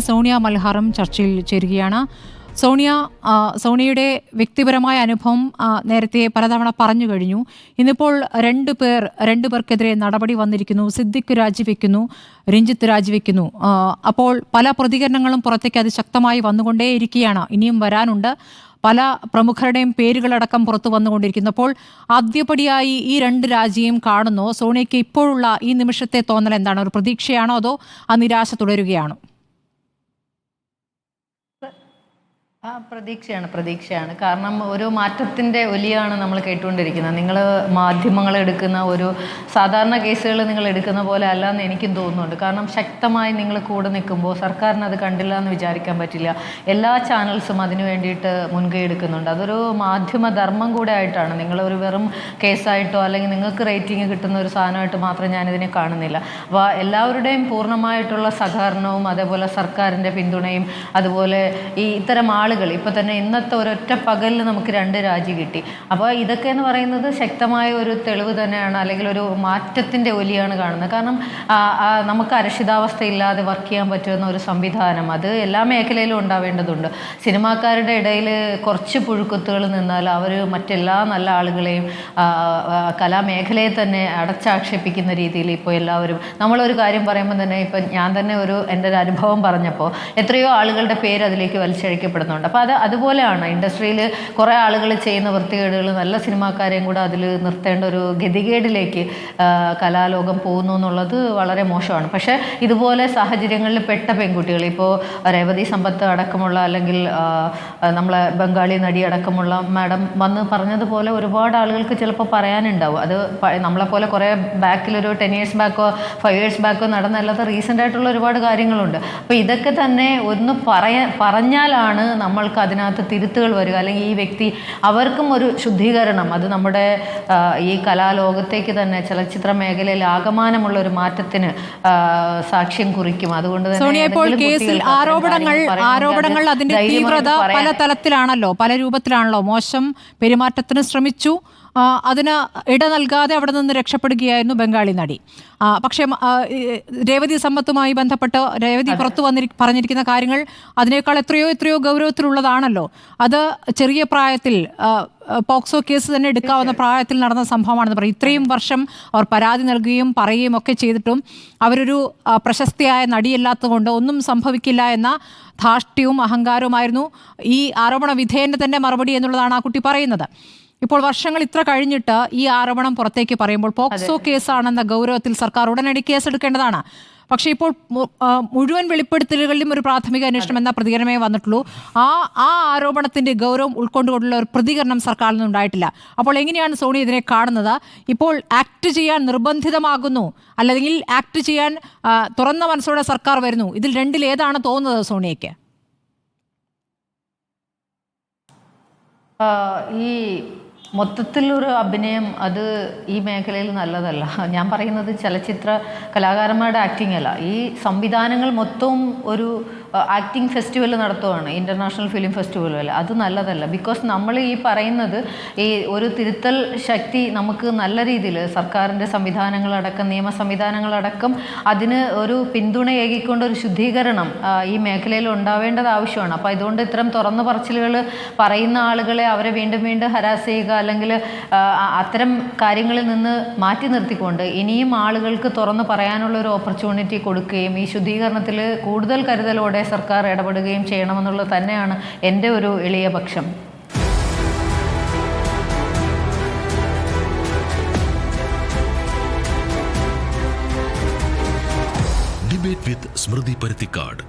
സോണിയ മൽഹാറും ചർച്ചയിൽ ചേരുകയാണ്. സോണിയയുടെ വ്യക്തിപരമായ അനുഭവം നേരത്തെ പലതവണ പറഞ്ഞു കഴിഞ്ഞു. ഇന്നിപ്പോൾ രണ്ടു പേർക്കെതിരെ നടപടി വന്നിരിക്കുന്നു. സിദ്ദിഖ് രാജിവെക്കുന്നു, രഞ്ജിത്ത് രാജിവെക്കുന്നു. അപ്പോൾ പല പ്രതികരണങ്ങളും പുറത്തേക്ക് അതിശക്തമായി വന്നുകൊണ്ടേയിരിക്കുകയാണ്. ഇനിയും വരാനുണ്ട്. പല പ്രമുഖരുടെയും പേരുകളടക്കം പുറത്തു വന്നുകൊണ്ടിരിക്കുന്നു. അപ്പോൾ ആദ്യപടിയായി ഈ രണ്ട് രാജിയും കാണുന്നു. സോണിയയ്ക്ക് ഇപ്പോഴുള്ള ഈ നിമിഷത്തെ തോന്നൽ എന്താണ്? ഒരു പ്രതീക്ഷയാണോ അതോ ആ നിരാശ തുടരുകയാണോ? പ്രതീക്ഷയാണ്. കാരണം ഒരു മാറ്റത്തിൻ്റെ ഒലിയാണ് നമ്മൾ കേട്ടുകൊണ്ടിരിക്കുന്നത്. നിങ്ങൾ മാധ്യമങ്ങൾ എടുക്കുന്ന ഒരു സാധാരണ കേസുകൾ നിങ്ങൾ എടുക്കുന്ന പോലെ അല്ല എന്ന് എനിക്കും തോന്നുന്നുണ്ട്. കാരണം ശക്തമായി നിങ്ങൾ കൂടെ നിൽക്കുമ്പോൾ സർക്കാരിന് അത് കണ്ടില്ല എന്ന് വിചാരിക്കാൻ പറ്റില്ല. എല്ലാ ചാനൽസും അതിന് വേണ്ടിയിട്ട് മുൻകൈ എടുക്കുന്നുണ്ട്. അതൊരു മാധ്യമ ധർമ്മം കൂടെ ആയിട്ടാണ്. നിങ്ങളൊരു വെറും കേസായിട്ടോ അല്ലെങ്കിൽ നിങ്ങൾക്ക് റേറ്റിംഗ് കിട്ടുന്ന ഒരു സാധനമായിട്ട് മാത്രം ഞാനിതിനെ കാണുന്നില്ല. അപ്പോൾ എല്ലാവരുടെയും പൂർണ്ണമായിട്ടുള്ള സഹകരണവും അതേപോലെ സർക്കാരിൻ്റെ പിന്തുണയും അതുപോലെ ഈ ഇത്തരം ഇപ്പോൾ തന്നെ ഇന്നത്തെ ഒരൊറ്റ പകലിൽ നമുക്ക് 2 രാജി കിട്ടി. അപ്പോൾ ഇതൊക്കെ എന്ന് പറയുന്നത് ശക്തമായ ഒരു തെളിവ് തന്നെയാണ്, അല്ലെങ്കിൽ ഒരു മാറ്റത്തിൻ്റെ ഒലിയാണ് കാണുന്നത്. കാരണം നമുക്ക് അരക്ഷിതാവസ്ഥയില്ലാതെ വർക്ക് ചെയ്യാൻ പറ്റുന്ന ഒരു സംവിധാനം അത് എല്ലാ മേഖലയിലും ഉണ്ടാവേണ്ടതുണ്ട്. സിനിമാക്കാരുടെ ഇടയിൽ കുറച്ച് പുഴുക്കുത്തുകൾ നിന്നാൽ അവർ മറ്റെല്ലാ നല്ല ആളുകളെയും കലാമേഖലയെ തന്നെ അടച്ചാക്ഷേപിക്കുന്ന രീതിയിൽ ഇപ്പോൾ എല്ലാവരും നമ്മളൊരു കാര്യം പറയുമ്പോൾ തന്നെ ഇപ്പം ഞാൻ തന്നെ എൻ്റെ ഒരു അനുഭവം പറഞ്ഞപ്പോൾ എത്രയോ ആളുകളുടെ പേര് അതിലേക്ക് വലിച്ചഴിക്കപ്പെടുന്നുണ്ട്. അപ്പോൾ അതുപോലെയാണ് ഇൻഡസ്ട്രിയിൽ കുറേ ആളുകൾ ചെയ്യുന്ന വൃത്തികേടുകൾ നല്ല സിനിമാക്കാരെയും കൂടെ അതിൽ നിർത്തേണ്ട ഒരു ഗതികേടിലേക്ക് കലാലോകം പോകുന്നു എന്നുള്ളത് വളരെ മോശമാണ്. പക്ഷേ ഇതുപോലെ സാഹചര്യങ്ങളിൽ പെട്ട പെൺകുട്ടികൾ, ഇപ്പോൾ രേവതി സമ്പത്ത് അടക്കമുള്ള അല്ലെങ്കിൽ നമ്മളെ ബംഗാളി നടി അടക്കമുള്ള മാഡം വന്ന് പറഞ്ഞതുപോലെ ഒരുപാട് ആളുകൾക്ക് ചിലപ്പോൾ പറയാനുണ്ടാവും. അത് നമ്മളെപ്പോലെ കുറേ ബാക്കിലൊരു 10 years ബാക്കോ 5 years ബാക്കോ നടന്നല്ലാത്ത റീസെൻ്റ് ആയിട്ടുള്ള ഒരുപാട് കാര്യങ്ങളുണ്ട്. അപ്പോൾ ഇതൊക്കെ തന്നെ ഒന്ന് പറഞ്ഞാലാണ് നമ്മൾക്ക് അതിനകത്ത് തിരുത്തുകൾ വരിക. അല്ലെങ്കിൽ ഈ വ്യക്തി അവർക്കും ഒരു ശുദ്ധീകരണം, അത് നമ്മുടെ ഈ കലാലോകത്തേക്ക് തന്നെ ചലച്ചിത്ര മേഖലയിൽ ആകമാനമുള്ള ഒരു മാറ്റത്തിന് സാക്ഷ്യം കുറിക്കും. അതുകൊണ്ട് തന്നെ ഇപ്പോൾ കേസിൽ ആരോപണങ്ങൾ അതിന്റെ തീവ്രത പല തലത്തിലാണല്ലോ, പല രൂപത്തിലാണല്ലോ. മോശം പെരുമാറ്റത്തിന് ശ്രമിച്ചു, അതിന് ഇട നൽകാതെ അവിടെ നിന്ന് രക്ഷപ്പെടുകയായിരുന്നു ബംഗാളി നടി. പക്ഷേ രേവതി സമ്പത്തുമായി ബന്ധപ്പെട്ട് രേവതി പുറത്തു പറഞ്ഞിരിക്കുന്ന കാര്യങ്ങൾ അതിനേക്കാൾ എത്രയോ ഗൗരവത്തിലുള്ളതാണല്ലോ. അത് ചെറിയ പ്രായത്തിൽ പോക്സോ കേസ് തന്നെ എടുക്കാവുന്ന പ്രായത്തിൽ നടന്ന സംഭവമാണെന്ന് പറയും. ഇത്രയും വർഷം അവർ പരാതി നൽകുകയും പറയുകയും ഒക്കെ ചെയ്തിട്ടും അവരൊരു പ്രശസ്തിയായ നടിയല്ലാത്തതുകൊണ്ട് ഒന്നും സംഭവിക്കില്ല എന്ന ധാർഷ്ട്യവും അഹങ്കാരവുമായിരുന്നു ഈ ആരോപണ വിധേയന്റെ തന്നെ മറുപടി എന്നുള്ളതാണ് ആ കുട്ടി പറയുന്നത്. ഇപ്പോൾ വർഷങ്ങൾ ഇത്ര കഴിഞ്ഞിട്ട് ഈ ആരോപണം പുറത്തേക്ക് പറയുമ്പോൾ പോക്സോ കേസാണെന്ന ഗൗരവത്തിൽ സർക്കാർ ഉടനടി കേസെടുക്കേണ്ടതാണ്. പക്ഷേ ഇപ്പോൾ മുഴുവൻ വെളിപ്പെടുത്തലുകളിലും ഒരു പ്രാഥമിക അന്വേഷണം എന്ന പ്രതികരണമേ വന്നിട്ടുള്ളൂ. ആ ആരോപണത്തിന്റെ ഗൗരവം ഉൾക്കൊണ്ടുകൊണ്ടുള്ള ഒരു പ്രതികരണം സർക്കാരിൽ നിന്നുണ്ടായിട്ടില്ല. അപ്പോൾ എങ്ങനെയാണ് സോണി ഇതിനെ കാണുന്നത്? ഇപ്പോൾ ആക്ട് ചെയ്യാൻ നിർബന്ധിതമാകുന്നു, അല്ലെങ്കിൽ ആക്ട് ചെയ്യാൻ തുറന്ന മനസ്സോടെ സർക്കാർ വരുന്നു. ഇതിൽ രണ്ടിൽ ഏതാണ് തോന്നുന്നത് സോണിയയ്ക്ക്? ഈ മൊത്തത്തിലൊരു അഭിനയം അത് ഈ മേഖലയിൽ നല്ലതല്ല. ഞാൻ പറയുന്നത് ചലച്ചിത്ര കലാകാരന്മാരുടെ ആക്ടിങ് അല്ല, ഈ സംവിധാനങ്ങൾ മൊത്തവും ഒരു ആക്ടിങ് ഫെസ്റ്റിവൽ നടത്തുകയാണ്, ഇൻ്റർനാഷണൽ ഫിലിം ഫെസ്റ്റിവൽ അല്ല. അത് നല്ലതല്ല. ബിക്കോസ് നമ്മൾ ഈ പറയുന്നത് ഈ ഒരു തിരുത്തൽ ശക്തി നമുക്ക് നല്ല രീതിയിൽ സർക്കാരിൻ്റെ സംവിധാനങ്ങളടക്കം നിയമ സംവിധാനങ്ങളടക്കം അതിന് ഒരു പിന്തുണയേകിക്കൊണ്ട് ഒരു ശുദ്ധീകരണം ഈ മേഖലയിൽ ഉണ്ടാവേണ്ടത് ആവശ്യമാണ്. അപ്പോൾ ഇതുകൊണ്ട് ഇത്തരം തുറന്നു പറച്ചിലുകൾ പറയുന്ന ആളുകളെ അവരെ വീണ്ടും ഹരാസ് ചെയ്യുക, അല്ലെങ്കിൽ അത്തരം കാര്യങ്ങളിൽ നിന്ന് മാറ്റി നിർത്തിക്കൊണ്ട് ഇനിയും ആളുകൾക്ക് തുറന്ന് പറയാനുള്ള ഒരു ഓപ്പർച്യൂണിറ്റി കൊടുക്കുകയും ഈ ശുദ്ധീകരണത്തിൽ കൂടുതൽ കരുതലോടെ സർക്കാർ ഇടപെടുകയും ചെയ്യണമെന്നുള്ളത് തന്നെയാണ് എൻ്റെ ഒരു എളിയ പക്ഷം. ഡിബേറ്റ് വിത്ത് സ്മൃതി പരുത്തിക്കാട്.